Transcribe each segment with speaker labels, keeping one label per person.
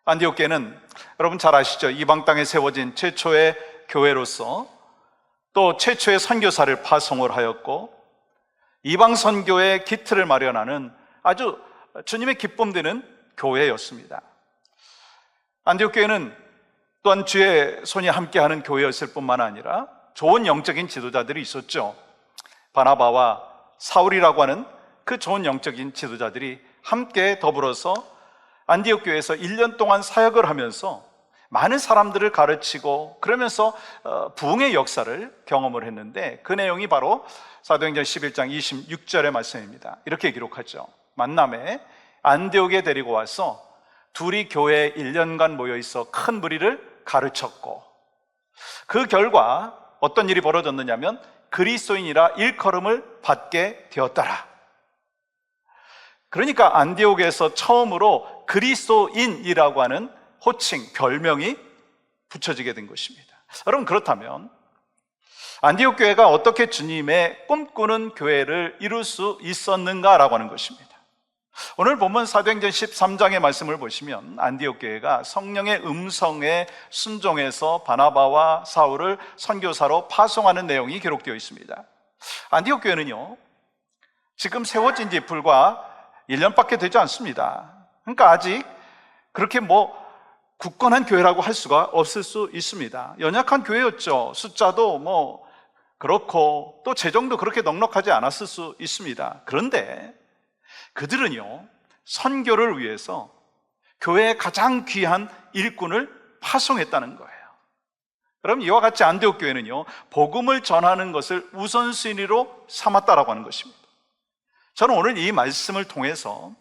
Speaker 1: 안디옥 교회는 여러분 잘 아시죠? 이방 땅에 세워진 최초의 교회로서 또 최초의 선교사를 파송을 하였고, 이방 선교의 기틀을 마련하는 아주 주님의 기쁨 되는 교회였습니다. 안디옥 교회는 또한 주의 손이 함께하는 교회였을 뿐만 아니라 좋은 영적인 지도자들이 있었죠. 바나바와 사울이라고 하는 그 좋은 영적인 지도자들이 함께 더불어서 안디옥 교회에서 1년 동안 사역을 하면서 많은 사람들을 가르치고 그러면서 부흥의 역사를 경험을 했는데, 그 내용이 바로 사도행전 11장 26절의 말씀입니다. 이렇게 기록하죠. 만남에 안디옥에 데리고 와서 둘이 교회에 1년간 모여있어 큰 무리를 가르쳤고, 그 결과 어떤 일이 벌어졌느냐면 그리스도인이라 일컬음을 받게 되었더라. 그러니까 안디옥에서 처음으로 그리스도인이라고 하는 호칭, 별명이 붙여지게 된 것입니다. 여러분, 그렇다면 안디옥 교회가 어떻게 주님의 꿈꾸는 교회를 이룰 수 있었는가라고 하는 것입니다. 오늘 본문 사도행전 13장의 말씀을 보시면 안디옥 교회가 성령의 음성에 순종해서 바나바와 사울을 선교사로 파송하는 내용이 기록되어 있습니다. 안디옥 교회는요, 지금 세워진 지 불과 1년밖에 되지 않습니다. 그러니까 아직 그렇게 굳건한 교회라고 할 수가 없을 수 있습니다. 연약한 교회였죠. 숫자도 그렇고 또 재정도 그렇게 넉넉하지 않았을 수 있습니다. 그런데 그들은요, 선교를 위해서 교회의 가장 귀한 일꾼을 파송했다는 거예요. 그럼 이와 같이 안디옥 교회는요, 복음을 전하는 것을 우선순위로 삼았다라고 하는 것입니다. 저는 오늘 이 말씀을 통해서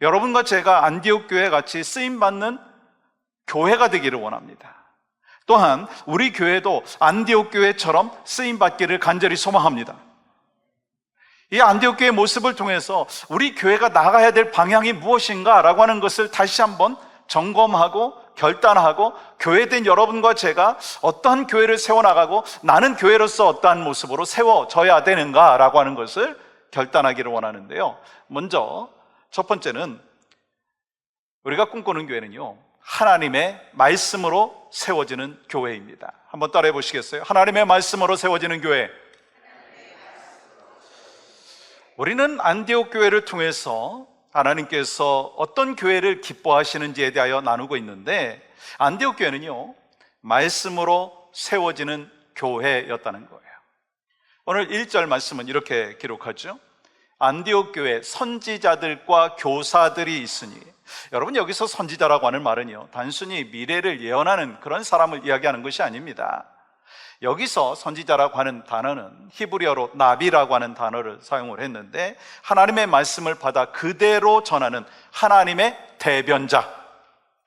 Speaker 1: 여러분과 제가 안디옥 교회 같이 쓰임받는 교회가 되기를 원합니다. 또한 우리 교회도 안디옥 교회처럼 쓰임받기를 간절히 소망합니다. 이 안디옥 교회의 모습을 통해서 우리 교회가 나가야 될 방향이 무엇인가 라고 하는 것을 다시 한번 점검하고 결단하고, 교회된 여러분과 제가 어떠한 교회를 세워나가고 나는 교회로서 어떠한 모습으로 세워져야 되는가 라고 하는 것을 결단하기를 원하는데요, 먼저 첫 번째는 우리가 꿈꾸는 교회는요, 하나님의 말씀으로 세워지는 교회입니다. 한번 따라해 보시겠어요? 하나님의 말씀으로 세워지는 교회. 우리는 안디옥 교회를 통해서 하나님께서 어떤 교회를 기뻐하시는지에 대하여 나누고 있는데, 안디옥 교회는요, 말씀으로 세워지는 교회였다는 거예요. 오늘 1절 말씀은 이렇게 기록하죠. 안디옥 교회 선지자들과 교사들이 있으니. 여러분, 여기서 선지자라고 하는 말은요, 단순히 미래를 예언하는 그런 사람을 이야기하는 것이 아닙니다. 여기서 선지자라고 하는 단어는 히브리어로 나비라고 하는 단어를 사용을 했는데, 하나님의 말씀을 받아 그대로 전하는 하나님의 대변자.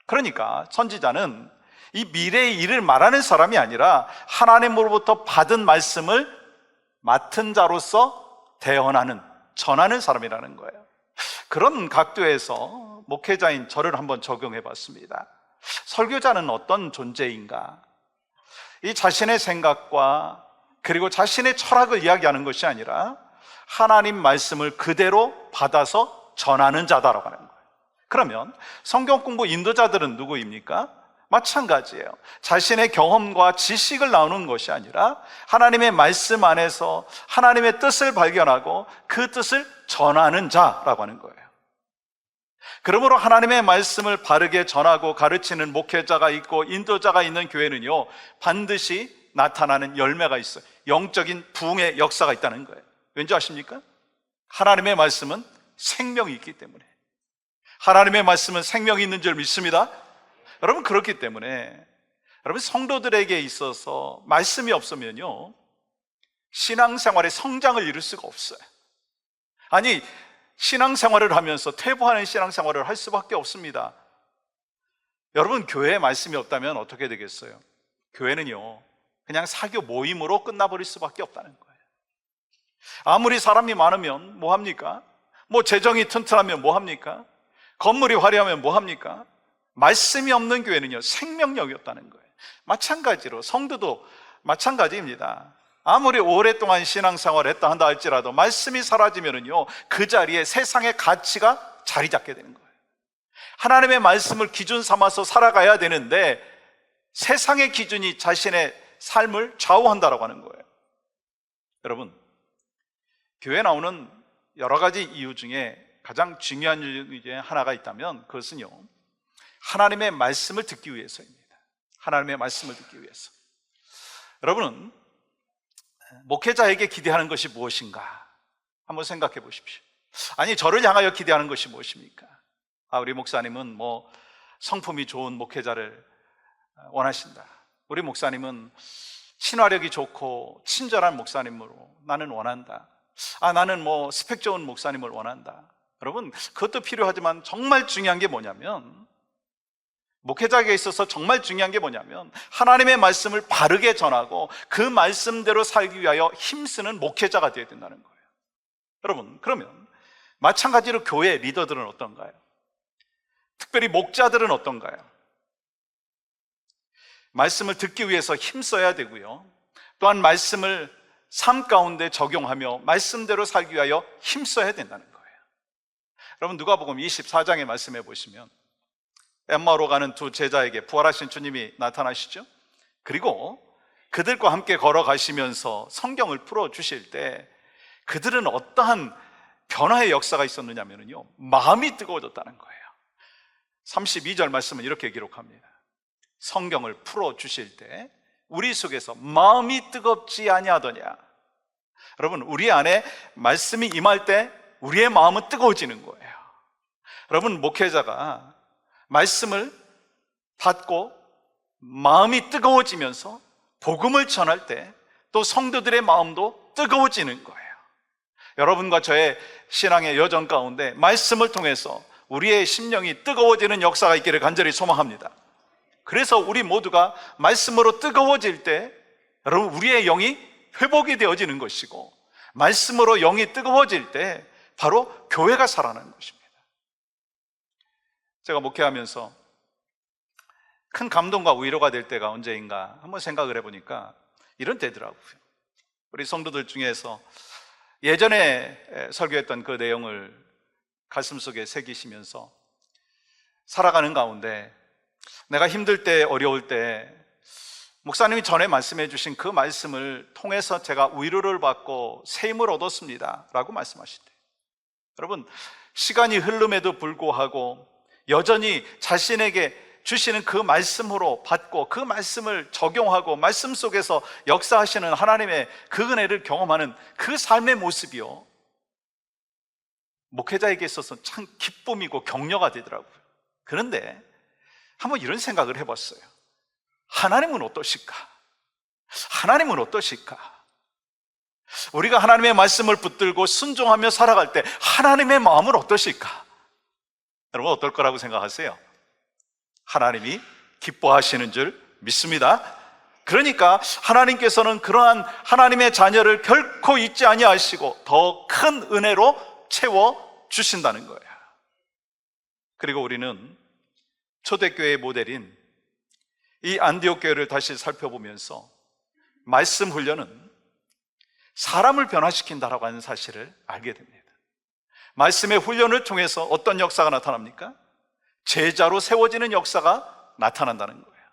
Speaker 1: 그러니까 선지자는 이 미래의 일을 말하는 사람이 아니라 하나님으로부터 받은 말씀을 맡은 자로서 대언하는, 전하는 사람이라는 거예요. 그런 각도에서 목회자인 저를 한번 적용해 봤습니다. 설교자는 어떤 존재인가? 이 자신의 생각과 그리고 자신의 철학을 이야기하는 것이 아니라 하나님 말씀을 그대로 받아서 전하는 자다라고 하는 거예요. 그러면 성경 공부 인도자들은 누구입니까? 마찬가지예요. 자신의 경험과 지식을 나누는 것이 아니라 하나님의 말씀 안에서 하나님의 뜻을 발견하고 그 뜻을 전하는 자라고 하는 거예요. 그러므로 하나님의 말씀을 바르게 전하고 가르치는 목회자가 있고 인도자가 있는 교회는요, 반드시 나타나는 열매가 있어요. 영적인 부흥의 역사가 있다는 거예요. 왠지 아십니까? 하나님의 말씀은 생명이 있기 때문에. 하나님의 말씀은 생명이 있는 줄 믿습니다. 여러분, 그렇기 때문에 여러분, 성도들에게 있어서 말씀이 없으면요, 신앙생활의 성장을 이룰 수가 없어요. 아니, 신앙생활을 하면서 퇴보하는 신앙생활을 할 수밖에 없습니다. 여러분, 교회에 말씀이 없다면 어떻게 되겠어요? 교회는요, 그냥 사교 모임으로 끝나버릴 수밖에 없다는 거예요. 아무리 사람이 많으면 뭐합니까? 재정이 튼튼하면 뭐합니까? 건물이 화려하면 뭐합니까? 말씀이 없는 교회는요, 생명력이 없다는 거예요. 마찬가지로 성도도 마찬가지입니다. 아무리 오랫동안 신앙생활을 했다 한다 할지라도 말씀이 사라지면은요, 그 자리에 세상의 가치가 자리 잡게 되는 거예요. 하나님의 말씀을 기준 삼아서 살아가야 되는데 세상의 기준이 자신의 삶을 좌우한다라고 하는 거예요. 여러분, 교회에 나오는 여러 가지 이유 중에 가장 중요한 이유 중에 하나가 있다면 그것은요, 하나님의 말씀을 듣기 위해서입니다. 하나님의 말씀을 듣기 위해서. 여러분은 목회자에게 기대하는 것이 무엇인가? 한번 생각해 보십시오. 아니, 저를 향하여 기대하는 것이 무엇입니까? 우리 목사님은 성품이 좋은 목회자를 원하신다. 우리 목사님은 친화력이 좋고 친절한 목사님으로 나는 원한다. 나는 스펙 좋은 목사님을 원한다. 여러분, 그것도 필요하지만 정말 중요한 게 뭐냐면, 목회자에게 있어서 정말 중요한 게 뭐냐면 하나님의 말씀을 바르게 전하고 그 말씀대로 살기 위하여 힘쓰는 목회자가 되어야 된다는 거예요. 여러분, 그러면 마찬가지로 교회 리더들은 어떤가요? 특별히 목자들은 어떤가요? 말씀을 듣기 위해서 힘써야 되고요, 또한 말씀을 삶 가운데 적용하며 말씀대로 살기 위하여 힘써야 된다는 거예요. 여러분, 누가복음 24장의 말씀해 보시면 엠마오로 가는 두 제자에게 부활하신 주님이 나타나시죠. 그리고 그들과 함께 걸어가시면서 성경을 풀어주실 때 그들은 어떠한 변화의 역사가 있었느냐면요, 마음이 뜨거워졌다는 거예요. 32절 말씀은 이렇게 기록합니다. 성경을 풀어주실 때 우리 속에서 마음이 뜨겁지 아니하더냐. 여러분, 우리 안에 말씀이 임할 때 우리의 마음은 뜨거워지는 거예요. 여러분, 목회자가 말씀을 받고 마음이 뜨거워지면서 복음을 전할 때 또 성도들의 마음도 뜨거워지는 거예요. 여러분과 저의 신앙의 여정 가운데 말씀을 통해서 우리의 심령이 뜨거워지는 역사가 있기를 간절히 소망합니다. 그래서 우리 모두가 말씀으로 뜨거워질 때 여러분, 우리의 영이 회복이 되어지는 것이고, 말씀으로 영이 뜨거워질 때 바로 교회가 살아나는 것입니다. 제가 목회하면서 큰 감동과 위로가 될 때가 언제인가 한번 생각을 해보니까 이런 때더라고요. 우리 성도들 중에서 예전에 설교했던 그 내용을 가슴속에 새기시면서 살아가는 가운데 내가 힘들 때, 어려울 때 목사님이 전에 말씀해 주신 그 말씀을 통해서 제가 위로를 받고 새 힘을 얻었습니다 라고 말씀하시대. 여러분, 시간이 흐름에도 불구하고 여전히 자신에게 주시는 그 말씀으로 받고 그 말씀을 적용하고 말씀 속에서 역사하시는 하나님의 그 은혜를 경험하는 그 삶의 모습이요, 목회자에게 있어서 참 기쁨이고 격려가 되더라고요. 그런데 한번 이런 생각을 해봤어요. 하나님은 어떠실까? 하나님은 어떠실까? 우리가 하나님의 말씀을 붙들고 순종하며 살아갈 때 하나님의 마음은 어떠실까? 여러분, 어떨 거라고 생각하세요? 하나님이 기뻐하시는 줄 믿습니다. 그러니까 하나님께서는 그러한 하나님의 자녀를 결코 잊지 아니하시고 더 큰 은혜로 채워 주신다는 거예요. 그리고 우리는 초대교회의 모델인 이 안디옥 교회를 다시 살펴보면서 말씀 훈련은 사람을 변화시킨다라고 하는 사실을 알게 됩니다. 말씀의 훈련을 통해서 어떤 역사가 나타납니까? 제자로 세워지는 역사가 나타난다는 거예요.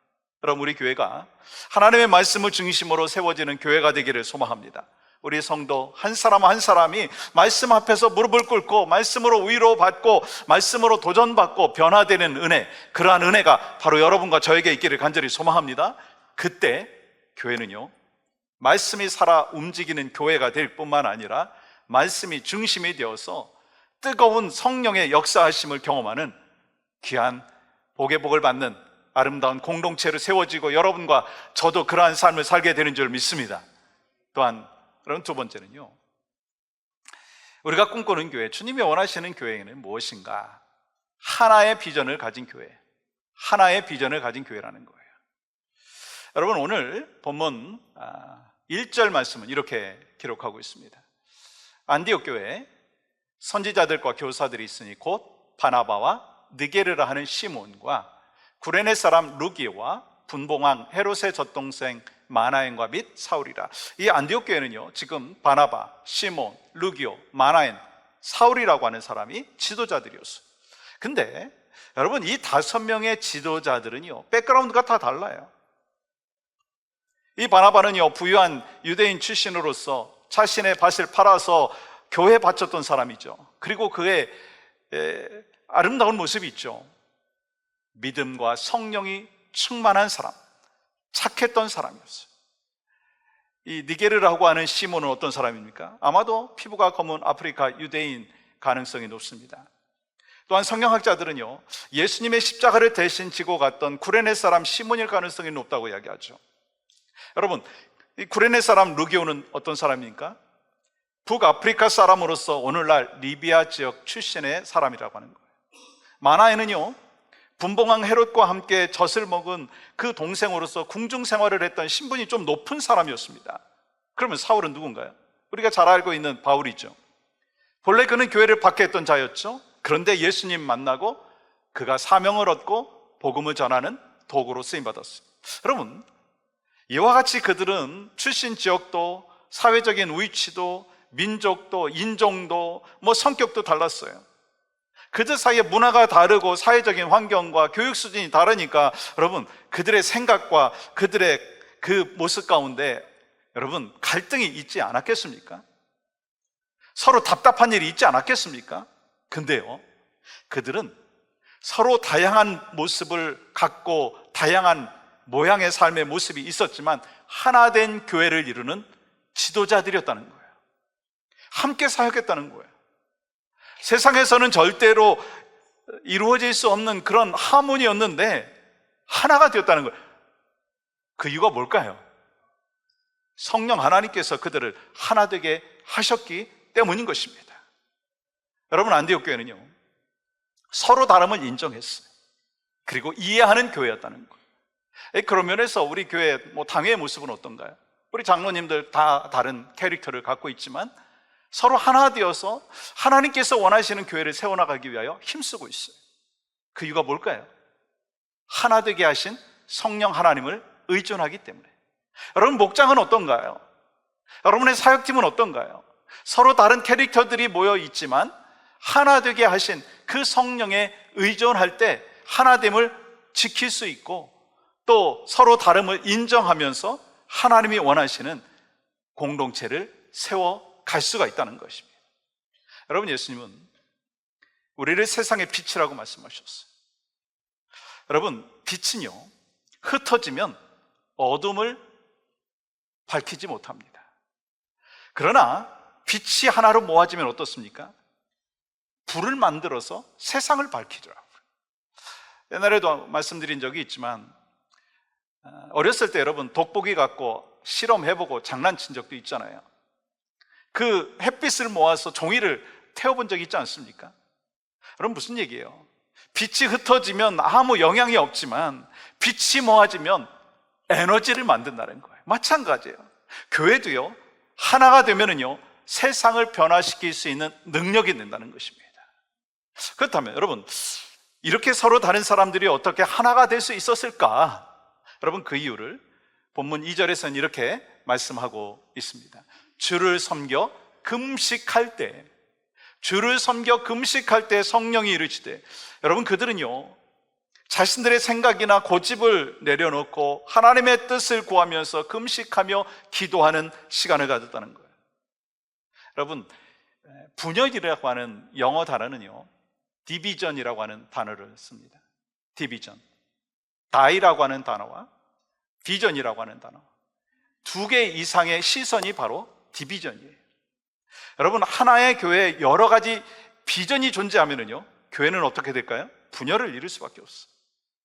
Speaker 1: 여러분, 우리 교회가 하나님의 말씀을 중심으로 세워지는 교회가 되기를 소망합니다. 우리 성도 한 사람 한 사람이 말씀 앞에서 무릎을 꿇고 말씀으로 위로받고 말씀으로 도전받고 변화되는 은혜, 그러한 은혜가 바로 여러분과 저에게 있기를 간절히 소망합니다. 그때 교회는요, 말씀이 살아 움직이는 교회가 될 뿐만 아니라 말씀이 중심이 되어서 뜨거운 성령의 역사하심을 경험하는 귀한 복의 복을 받는 아름다운 공동체로 세워지고 여러분과 저도 그러한 삶을 살게 되는 줄 믿습니다. 또한 여러분, 두 번째는요, 우리가 꿈꾸는 교회, 주님이 원하시는 교회는 무엇인가? 하나의 비전을 가진 교회, 하나의 비전을 가진 교회라는 거예요. 여러분, 오늘 본문 1절 말씀은 이렇게 기록하고 있습니다. 안디옥 교회에 선지자들과 교사들이 있으니 곧 바나바와 느게르라 하는 시몬과 구레네 사람 루기와 분봉왕 헤롯의 젖동생 마나엔과 및 사울이라. 이 안디옥 교회는요, 지금 바나바, 시몬, 루기오, 마나엔, 사울이라고 하는 사람이 지도자들이었어요. 근데 여러분, 이 5명의 지도자들은요, 백그라운드가 다 달라요. 이 바나바는요, 부유한 유대인 출신으로서 자신의 밭을 팔아서 교회에 바쳤던 사람이죠. 그리고 그의 아름다운 모습이 있죠. 믿음과 성령이 충만한 사람, 착했던 사람이었어요. 이 니게르라고 하는 시몬은 어떤 사람입니까? 아마도 피부가 검은 아프리카 유대인 가능성이 높습니다. 또한 성경학자들은요, 예수님의 십자가를 대신 지고 갔던 구레네 사람 시몬일 가능성이 높다고 이야기하죠. 여러분, 이 구레네 사람 루기오는 어떤 사람입니까? 북아프리카 사람으로서 오늘날 리비아 지역 출신의 사람이라고 하는 거예요. 만화에는요, 분봉왕 헤롯과 함께 젖을 먹은 그 동생으로서 궁중 생활을 했던 신분이 좀 높은 사람이었습니다. 그러면 사울은 누군가요? 우리가 잘 알고 있는 바울이죠. 본래 그는 교회를 박해했던 자였죠. 그런데 예수님 만나고 그가 사명을 얻고 복음을 전하는 도구로 쓰임받았어요. 여러분, 이와 같이 그들은 출신 지역도 사회적인 위치도 민족도 인종도 성격도 달랐어요. 그들 사이에 문화가 다르고 사회적인 환경과 교육 수준이 다르니까 여러분, 그들의 생각과 그들의 그 모습 가운데 여러분, 갈등이 있지 않았겠습니까? 서로 답답한 일이 있지 않았겠습니까? 근데요, 그들은 서로 다양한 모습을 갖고 다양한 모양의 삶의 모습이 있었지만 하나된 교회를 이루는 지도자들이었다는 거예요. 함께 사역했다는 거예요. 세상에서는 절대로 이루어질 수 없는 그런 하모니였는데 하나가 되었다는 거예요. 그 이유가 뭘까요? 성령 하나님께서 그들을 하나 되게 하셨기 때문인 것입니다. 여러분, 안디옥 교회는요, 서로 다름을 인정했어요. 그리고 이해하는 교회였다는 거예요. 그런 면에서 우리 교회 당회의 모습은 어떤가요? 우리 장로님들 다 다른 캐릭터를 갖고 있지만 서로 하나 되어서 하나님께서 원하시는 교회를 세워나가기 위하여 힘쓰고 있어요. 그 이유가 뭘까요? 하나 되게 하신 성령 하나님을 의존하기 때문에. 여러분, 목장은 어떤가요? 여러분의 사역팀은 어떤가요? 서로 다른 캐릭터들이 모여 있지만 하나 되게 하신 그 성령에 의존할 때 하나됨을 지킬 수 있고 또 서로 다름을 인정하면서 하나님이 원하시는 공동체를 세워 갈 수가 있다는 것입니다. 여러분, 예수님은 우리를 세상의 빛이라고 말씀하셨어요. 여러분, 빛은요, 흩어지면 어둠을 밝히지 못합니다. 그러나 빛이 하나로 모아지면 어떻습니까? 불을 만들어서 세상을 밝히더라고요. 옛날에도 말씀드린 적이 있지만 어렸을 때 여러분 돋보기 갖고 실험해보고 장난친 적도 있잖아요. 그 햇빛을 모아서 종이를 태워본 적이 있지 않습니까? 여러분, 무슨 얘기예요? 빛이 흩어지면 아무 영향이 없지만 빛이 모아지면 에너지를 만든다는 거예요. 마찬가지예요. 교회도요, 하나가 되면은요, 세상을 변화시킬 수 있는 능력이 된다는 것입니다. 그렇다면 여러분, 이렇게 서로 다른 사람들이 어떻게 하나가 될 수 있었을까? 여러분, 그 이유를 본문 2절에서는 이렇게 말씀하고 있습니다. 주를 섬겨 금식할 때, 주를 섬겨 금식할 때 성령이 이르시되. 여러분, 그들은요, 자신들의 생각이나 고집을 내려놓고 하나님의 뜻을 구하면서 금식하며 기도하는 시간을 가졌다는 거예요. 여러분, 분열이라고 하는 영어 단어는요, 디비전이라고 하는 단어를 씁니다. 디비전. 다이라고 하는 단어와 비전이라고 하는 단어, 두 개 이상의 시선이 바로 디비전이에요. 여러분, 하나의 교회에 여러 가지 비전이 존재하면은요, 교회는 어떻게 될까요? 분열을 이룰 수밖에 없어요.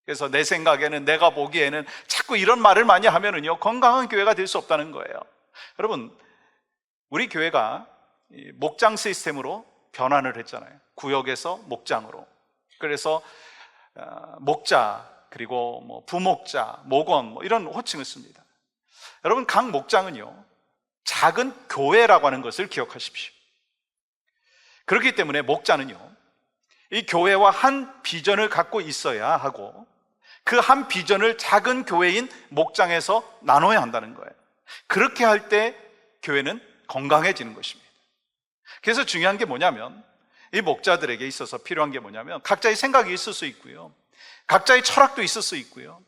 Speaker 1: 그래서 내 생각에는, 내가 보기에는 자꾸 이런 말을 많이 하면은요, 건강한 교회가 될 수 없다는 거예요. 여러분, 우리 교회가 목장 시스템으로 변환을 했잖아요. 구역에서 목장으로. 그래서 목자, 그리고 부목자, 목원 이런 호칭을 씁니다. 여러분, 각 목장은요, 작은 교회라고 하는 것을 기억하십시오. 그렇기 때문에 목자는요, 이 교회와 한 비전을 갖고 있어야 하고 그 한 비전을 작은 교회인 목장에서 나눠야 한다는 거예요. 그렇게 할 때 교회는 건강해지는 것입니다. 그래서 중요한 게 뭐냐면, 이 목자들에게 있어서 필요한 게 뭐냐면 각자의 생각이 있을 수 있고요, 각자의 철학도 있을 수 있고요,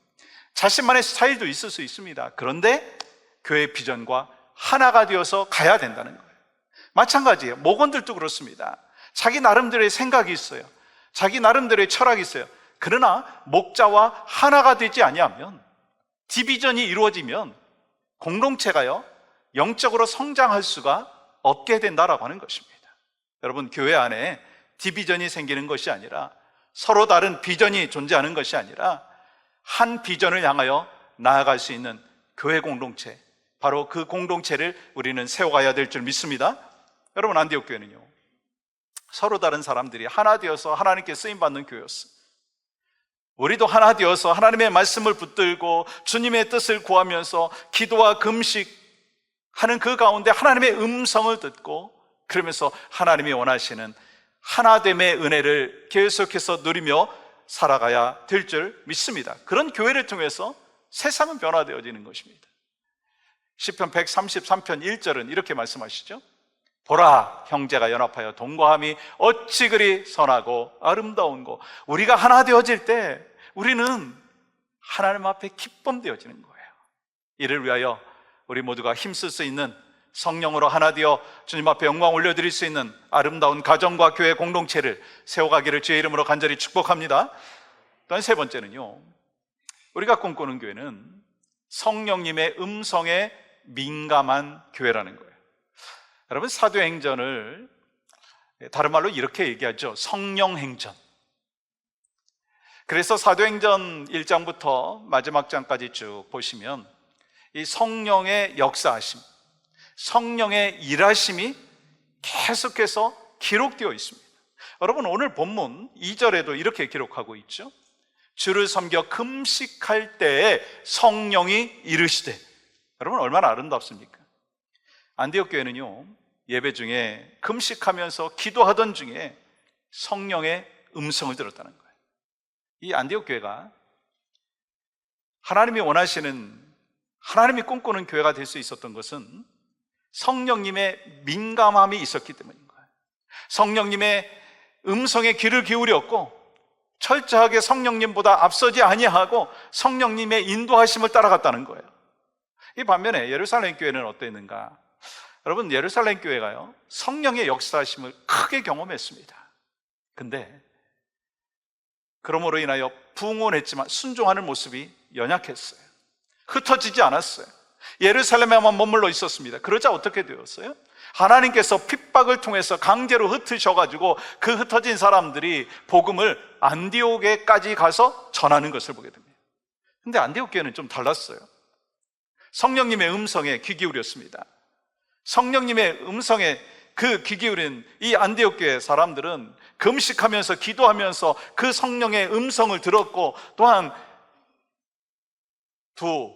Speaker 1: 자신만의 스타일도 있을 수 있습니다. 그런데 교회 비전과 하나가 되어서 가야 된다는 거예요. 마찬가지예요. 목원들도 그렇습니다. 자기 나름대로의 생각이 있어요, 자기 나름대로의 철학이 있어요. 그러나 목자와 하나가 되지 아니하면, 디비전이 이루어지면 공동체가요 영적으로 성장할 수가 없게 된다라고 하는 것입니다. 여러분, 교회 안에 디비전이 생기는 것이 아니라, 서로 다른 비전이 존재하는 것이 아니라 한 비전을 향하여 나아갈 수 있는 교회 공동체, 바로 그 공동체를 우리는 세워가야 될 줄 믿습니다. 여러분, 안디옥 교회는요 서로 다른 사람들이 하나 되어서 하나님께 쓰임받는 교회였어요. 우리도 하나 되어서 하나님의 말씀을 붙들고 주님의 뜻을 구하면서 기도와 금식하는 그 가운데 하나님의 음성을 듣고, 그러면서 하나님이 원하시는 하나됨의 은혜를 계속해서 누리며 살아가야 될 줄 믿습니다. 그런 교회를 통해서 세상은 변화되어지는 것입니다. 시편 133편 1절은 이렇게 말씀하시죠. 보라, 형제가 연합하여 동거함이 어찌 그리 선하고 아름다운고. 우리가 하나 되어질 때 우리는 하나님 앞에 기쁨 되어지는 거예요. 이를 위하여 우리 모두가 힘쓸 수 있는, 성령으로 하나 되어 주님 앞에 영광 올려드릴 수 있는 아름다운 가정과 교회 공동체를 세워가기를 주의 이름으로 간절히 축복합니다. 또한 세 번째는요, 우리가 꿈꾸는 교회는 성령님의 음성에 민감한 교회라는 거예요. 여러분, 사도행전을 다른 말로 이렇게 얘기하죠. 성령행전. 그래서 사도행전 1장부터 마지막 장까지 쭉 보시면 이 성령의 역사하심, 성령의 일하심이 계속해서 기록되어 있습니다. 여러분, 오늘 본문 2절에도 이렇게 기록하고 있죠. 주를 섬겨 금식할 때에 성령이 이르시되. 여러분, 얼마나 아름답습니까? 안디옥 교회는요 예배 중에 금식하면서 기도하던 중에 성령의 음성을 들었다는 거예요. 이 안디옥 교회가 하나님이 원하시는, 하나님이 꿈꾸는 교회가 될 수 있었던 것은 성령님의 민감함이 있었기 때문인 거예요. 성령님의 음성에 귀를 기울였고, 철저하게 성령님보다 앞서지 아니하고 성령님의 인도하심을 따라갔다는 거예요. 이 반면에 예루살렘 교회는 어땠는가? 여러분, 예루살렘 교회가요 성령의 역사하심을 크게 경험했습니다. 근데 그러므로 인하여 부응원했지만 순종하는 모습이 연약했어요. 흩어지지 않았어요. 예루살렘에만 머물러 있었습니다. 그러자 어떻게 되었어요? 하나님께서 핍박을 통해서 강제로 흩으셔가지고 그 흩어진 사람들이 복음을 안디옥에까지 가서 전하는 것을 보게 됩니다. 근데 안디옥 교회는 좀 달랐어요. 성령님의 음성에 귀 기울였습니다. 성령님의 음성에 그 귀 기울인 이 안디옥 교회 사람들은 금식하면서 기도하면서 그 성령의 음성을 들었고, 또한 두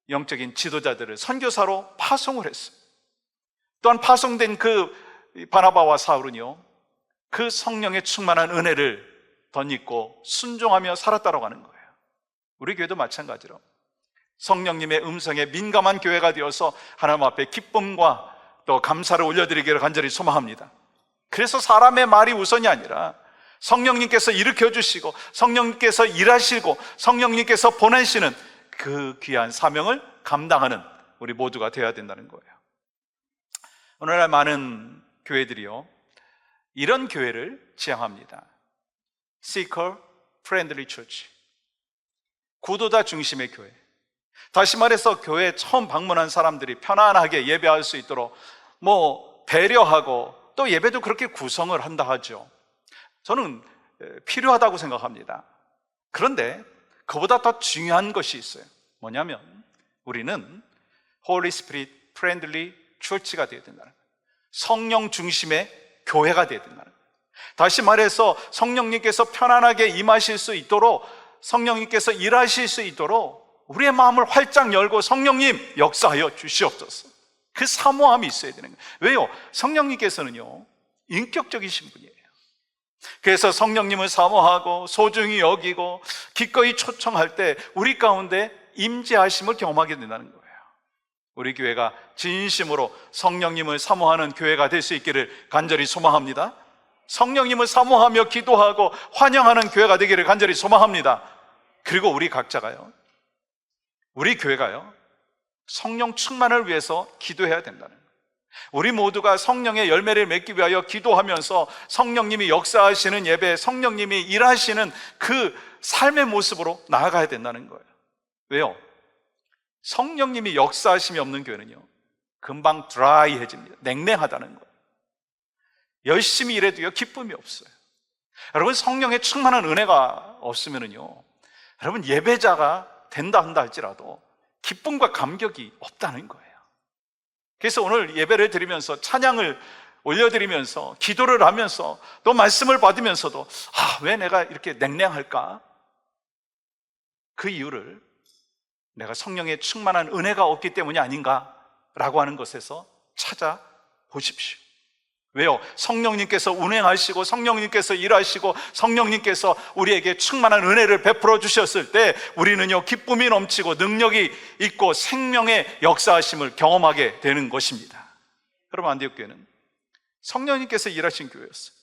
Speaker 1: 영적인 지도자들을 선교사로 파송을 했어요. 또한 파송된 그 바나바와 사울은요 그 성령의 충만한 은혜를 덧입고 순종하며 살았다라고 하는 거예요. 우리 교회도 마찬가지로 성령님의 음성에 민감한 교회가 되어서 하나님 앞에 기쁨과 또 감사를 올려드리기를 간절히 소망합니다. 그래서 사람의 말이 우선이 아니라 성령님께서 일으켜주시고 성령님께서 일하시고 성령님께서 보내시는 그 귀한 사명을 감당하는 우리 모두가 되어야 된다는 거예요. 오늘날 많은 교회들이요 이런 교회를 지향합니다. Seeker Friendly Church, 구도자 중심의 교회. 다시 말해서 교회에 처음 방문한 사람들이 편안하게 예배할 수 있도록 배려하고 또 예배도 그렇게 구성을 한다 하죠. 저는 필요하다고 생각합니다. 그런데 그보다 더 중요한 것이 있어요. 뭐냐면 우리는 Holy Spirit Friendly Church가 되어야 된다는 거예요. 성령 중심의 교회가 되어야 된다는 거예요. 다시 말해서 성령님께서 편안하게 임하실 수 있도록, 성령님께서 일하실 수 있도록 우리의 마음을 활짝 열고 성령님 역사하여 주시옵소서. 그 사모함이 있어야 되는 거예요. 왜요? 성령님께서는요 인격적이신 분이에요. 그래서 성령님을 사모하고 소중히 여기고 기꺼이 초청할 때 우리 가운데 임재하심을 경험하게 된다는 거예요. 우리 교회가 진심으로 성령님을 사모하는 교회가 될 수 있기를 간절히 소망합니다. 성령님을 사모하며 기도하고 환영하는 교회가 되기를 간절히 소망합니다. 그리고 우리 각자가요, 우리 교회가요, 성령 충만을 위해서 기도해야 된다는 거예요. 우리 모두가 성령의 열매를 맺기 위하여 기도하면서 성령님이 역사하시는 예배, 성령님이 일하시는 그 삶의 모습으로 나아가야 된다는 거예요. 왜요? 성령님이 역사하심이 없는 교회는요, 금방 드라이해집니다. 냉랭하다는 거예요. 열심히 일해도요, 기쁨이 없어요. 여러분, 성령의 충만한 은혜가 없으면은요, 여러분, 예배자가 된다 한다 할지라도 기쁨과 감격이 없다는 거예요. 그래서 오늘 예배를 드리면서, 찬양을 올려드리면서, 기도를 하면서, 또 말씀을 받으면서도 왜 내가 이렇게 냉랭할까? 그 이유를 내가 성령의 충만한 은혜가 없기 때문이 아닌가라고 하는 것에서 찾아보십시오. 왜요? 성령님께서 운행하시고 성령님께서 일하시고 성령님께서 우리에게 충만한 은혜를 베풀어 주셨을 때 우리는요, 기쁨이 넘치고 능력이 있고 생명의 역사하심을 경험하게 되는 것입니다. 여러분, 안디옥교회는 성령님께서 일하신 교회였어요.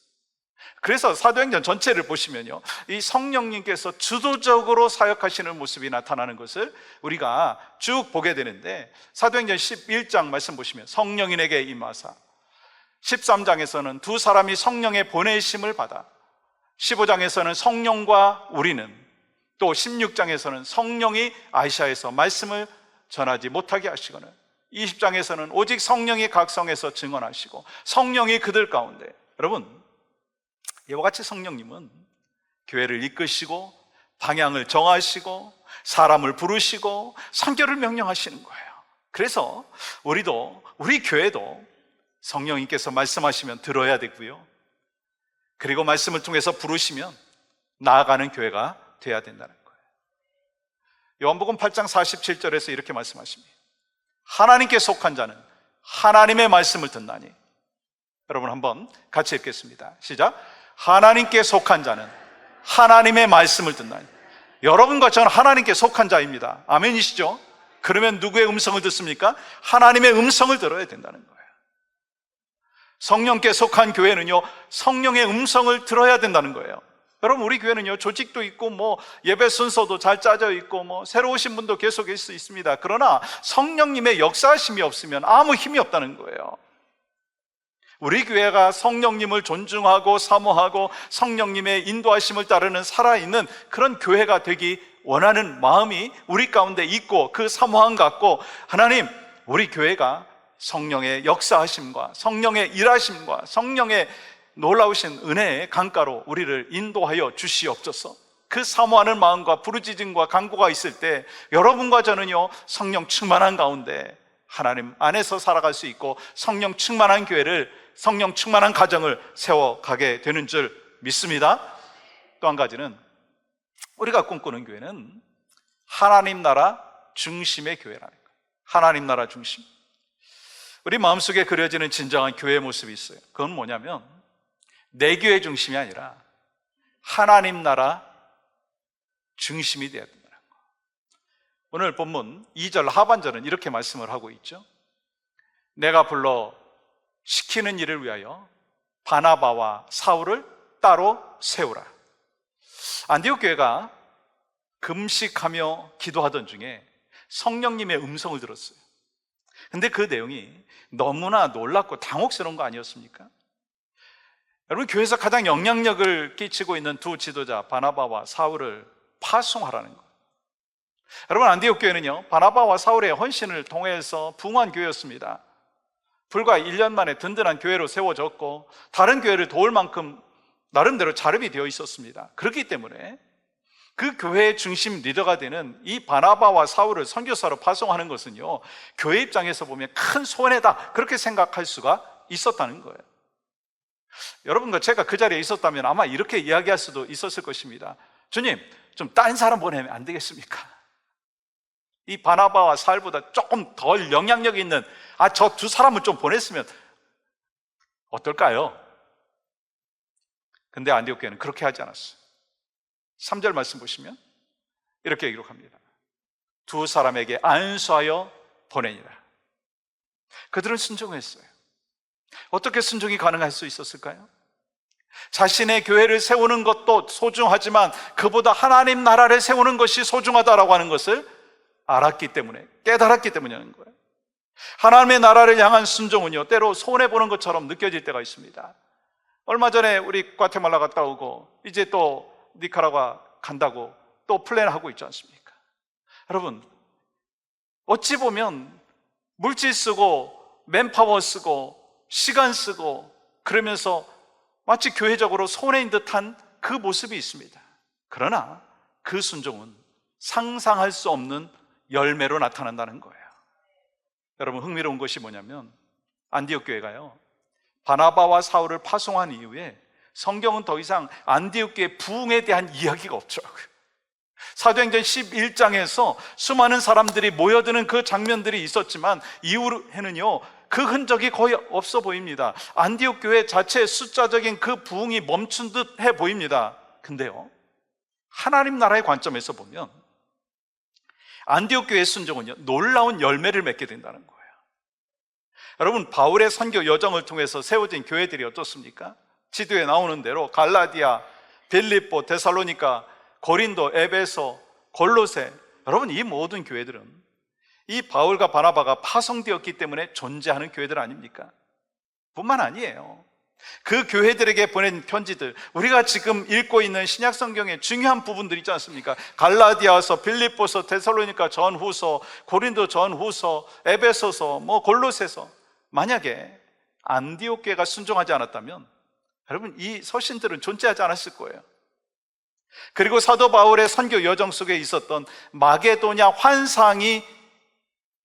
Speaker 1: 그래서 사도행전 전체를 보시면요, 이 성령님께서 주도적으로 사역하시는 모습이 나타나는 것을 우리가 쭉 보게 되는데, 사도행전 11장 말씀 보시면 성령인에게 임하사, 13장에서는 두 사람이 성령의 보내심을 받아, 15장에서는 성령과 우리는, 또 16장에서는 성령이 아시아에서 말씀을 전하지 못하게 하시거늘, 20장에서는 오직 성령이 각 성에서 증언하시고 성령이 그들 가운데. 여러분, 이와 같이 성령님은 교회를 이끄시고 방향을 정하시고 사람을 부르시고 선교를 명령하시는 거예요. 그래서 우리도, 우리 교회도 성령님께서 말씀하시면 들어야 되고요, 그리고 말씀을 통해서 부르시면 나아가는 교회가 돼야 된다는 거예요. 요한복음 8장 47절에서 이렇게 말씀하십니다. 하나님께 속한 자는 하나님의 말씀을 듣나니. 여러분, 한번 같이 읽겠습니다. 시작. 하나님께 속한 자는 하나님의 말씀을 듣나니. 여러분과 저는 하나님께 속한 자입니다. 아멘이시죠? 그러면 누구의 음성을 듣습니까? 하나님의 음성을 들어야 된다는 거예요. 성령께 속한 교회는요, 성령의 음성을 들어야 된다는 거예요. 여러분, 우리 교회는요, 조직도 있고 예배 순서도 잘 짜져 있고 새로 오신 분도 계속 있을 수 있습니다. 그러나 성령님의 역사하심이 없으면 아무 힘이 없다는 거예요. 우리 교회가 성령님을 존중하고 사모하고 성령님의 인도하심을 따르는 살아있는 그런 교회가 되기 원하는 마음이 우리 가운데 있고, 그 사모함 갖고 하나님, 우리 교회가 성령의 역사하심과 성령의 일하심과 성령의 놀라우신 은혜의 강가로 우리를 인도하여 주시옵소서. 그 사모하는 마음과 부르짖음과 간구가 있을 때 여러분과 저는요, 성령 충만한 가운데 하나님 안에서 살아갈 수 있고 성령 충만한 교회를, 성령 충만한 가정을 세워가게 되는 줄 믿습니다. 또 한 가지는, 우리가 꿈꾸는 교회는 하나님 나라 중심의 교회라는 거예요. 하나님 나라 중심. 우리 마음속에 그려지는 진정한 교회의 모습이 있어요. 그건 뭐냐면, 내 교회 중심이 아니라 하나님 나라 중심이 되어야 된다는 거예요. 오늘 본문 2절 하반절은 이렇게 말씀을 하고 있죠. 내가 불러 시키는 일을 위하여 바나바와 사울을 따로 세우라. 안디옥 교회가 금식하며 기도하던 중에 성령님의 음성을 들었어요. 근데 그 내용이 너무나 놀랍고 당혹스러운 거 아니었습니까? 여러분, 교회에서 가장 영향력을 끼치고 있는 두 지도자 바나바와 사울을 파송하라는 거예요. 여러분, 안디옥 교회는요, 바나바와 사울의 헌신을 통해서 부흥한 교회였습니다. 불과 1년 만에 든든한 교회로 세워졌고 다른 교회를 도울 만큼 나름대로 자립이 되어 있었습니다. 그렇기 때문에 그 교회의 중심 리더가 되는 이 바나바와 사울을 선교사로 파송하는 것은요, 교회 입장에서 보면 큰 손해다, 그렇게 생각할 수가 있었다는 거예요. 여러분과 제가 그 자리에 있었다면 아마 이렇게 이야기할 수도 있었을 것입니다. 주님, 좀 딴 사람 보내면 안 되겠습니까? 이 바나바와 사울보다 조금 덜 영향력 있는 저 두 사람을 좀 보냈으면 어떨까요? 근데 안디옥 교회는 그렇게 하지 않았어요. 3절 말씀 보시면 이렇게 기록합니다. 두 사람에게 안수하여 보내니라. 그들은 순종했어요. 어떻게 순종이 가능할 수 있었을까요? 자신의 교회를 세우는 것도 소중하지만 그보다 하나님 나라를 세우는 것이 소중하다라고 하는 것을 알았기 때문에, 깨달았기 때문이라는 거예요. 하나님의 나라를 향한 순종은요, 때로 손해보는 것처럼 느껴질 때가 있습니다. 얼마 전에 우리 과테말라 갔다 오고 이제 또 니카라과 간다고 또 플랜하고 있지 않습니까? 여러분, 어찌 보면 물질 쓰고 맨파워 쓰고 시간 쓰고 그러면서 마치 교회적으로 손해인 듯한 그 모습이 있습니다. 그러나 그 순종은 상상할 수 없는 열매로 나타난다는 거예요. 여러분, 흥미로운 것이 뭐냐면 안디옥 교회가요, 바나바와 사울을 파송한 이후에 성경은 더 이상 안디옥 교회 부흥에 대한 이야기가 없더라고요. 사도행전 11장에서 수많은 사람들이 모여드는 그 장면들이 있었지만 이후에는요, 그 흔적이 거의 없어 보입니다. 안디옥 교회 자체의 숫자적인 그 부흥이 멈춘 듯 해 보입니다. 근데요, 하나님 나라의 관점에서 보면 안디옥 교회의 순종은요, 놀라운 열매를 맺게 된다는 거예요. 여러분, 바울의 선교 여정을 통해서 세워진 교회들이 어떻습니까? 지도에 나오는 대로 갈라디아, 빌립보, 데살로니가, 고린도, 에베소, 골로새, 여러분, 이 모든 교회들은 이 바울과 바나바가 파송되었기 때문에 존재하는 교회들 아닙니까? 뿐만 아니에요. 그 교회들에게 보낸 편지들, 우리가 지금 읽고 있는 신약 성경의 중요한 부분들 있지 않습니까? 갈라디아서, 빌립보서, 데살로니가 전후서, 고린도 전후서, 에베소서, 골로새서. 만약에 안디옥 교회가 순종하지 않았다면 여러분, 이 서신들은 존재하지 않았을 거예요. 그리고 사도 바울의 선교 여정 속에 있었던 마게도냐 환상이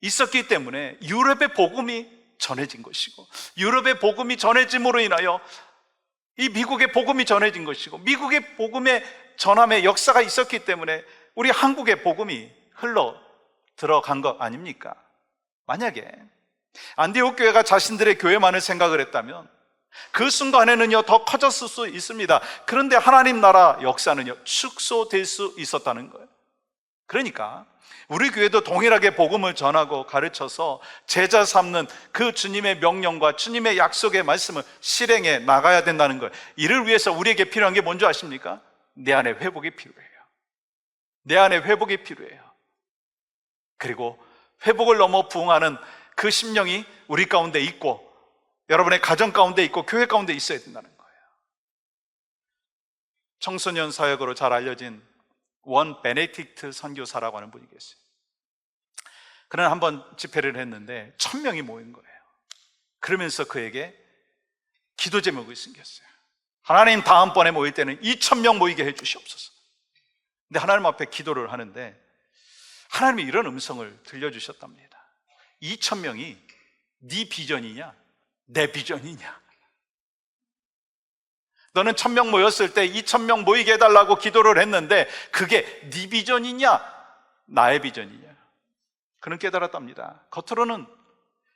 Speaker 1: 있었기 때문에 유럽의 복음이 전해진 것이고, 유럽의 복음이 전해짐으로 인하여 이 미국의 복음이 전해진 것이고, 미국의 복음의 전함의 역사가 있었기 때문에 우리 한국의 복음이 흘러 들어간 것 아닙니까? 만약에 안디옥 교회가 자신들의 교회만을 생각을 했다면 그 순간에는요, 더 커졌을 수 있습니다. 그런데 하나님 나라 역사는요, 축소될 수 있었다는 거예요. 그러니까 우리 교회도 동일하게 복음을 전하고 가르쳐서 제자 삼는 그 주님의 명령과 주님의 약속의 말씀을 실행해 나가야 된다는 거예요. 이를 위해서 우리에게 필요한 게 뭔지 아십니까? 내 안에 회복이 필요해요. 내 안에 회복이 필요해요. 그리고 회복을 넘어 부흥하는 그 심령이 우리 가운데 있고, 여러분의 가정 가운데 있고, 교회 가운데 있어야 된다는 거예요. 청소년 사역으로 잘 알려진 원 베네딕트 선교사라고 하는 분이 계세요. 그는 한번 집회를 했는데 1000명이 모인 거예요. 그러면서 그에게 기도 제목이 생겼어요. 하나님, 다음번에 모일 때는 2000명 모이게 해 주시옵소서. 근데 하나님 앞에 기도를 하는데 하나님이 이런 음성을 들려주셨답니다. 2000명이 네 비전이냐 내 비전이냐? 너는 1000명 모였을 때 2000명 모이게 해달라고 기도를 했는데 그게 네 비전이냐 나의 비전이냐? 그는 깨달았답니다. 겉으로는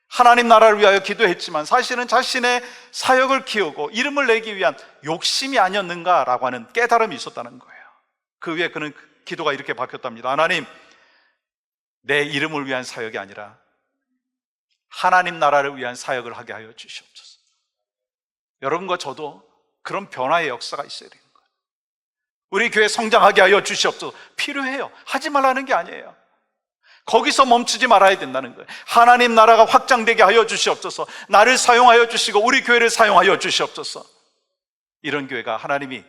Speaker 1: 하나님 나라를 위하여 기도했지만 사실은 자신의 사역을 키우고 이름을 내기 위한 욕심이 아니었는가라고 하는 깨달음이 있었다는 거예요. 그 후에 그는 기도가 이렇게 바뀌었답니다. 하나님, 내 이름을 위한 사역이 아니라 하나님 나라를 위한 사역을 하게 하여 주시옵소서. 여러분과 저도 그런 변화의 역사가 있어야 되는 거예요. 우리 교회 성장하게 하여 주시옵소서. 필요해요. 하지 말라는 게 아니에요. 거기서 멈추지 말아야 된다는 거예요. 하나님 나라가 확장되게 하여 주시옵소서. 나를 사용하여 주시고 우리 교회를 사용하여 주시옵소서. 이런 교회가 하나님이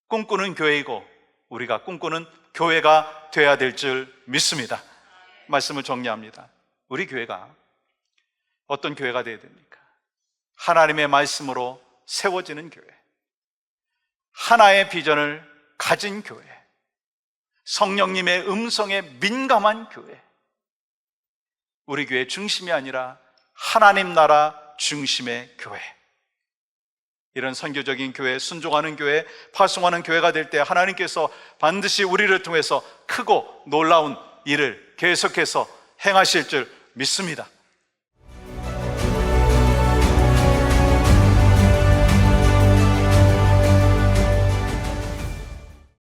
Speaker 1: 꿈꾸는 교회이고 우리가 꿈꾸는 교회가 되어야 될 줄 믿습니다. 말씀을 정리합니다. 우리 교회가 어떤 교회가 되어야 됩니까? 하나님의 말씀으로 세워지는 교회, 하나의 비전을 가진 교회, 성령님의 음성에 민감한 교회. 우리 교회의 중심이 아니라 하나님 나라 중심의 교회. 이런 선교적인 교회, 순종하는 교회, 파송하는 교회가 될 때 하나님께서 반드시 우리를 통해서 크고 놀라운 일을 계속해서 행하실 줄 믿습니다.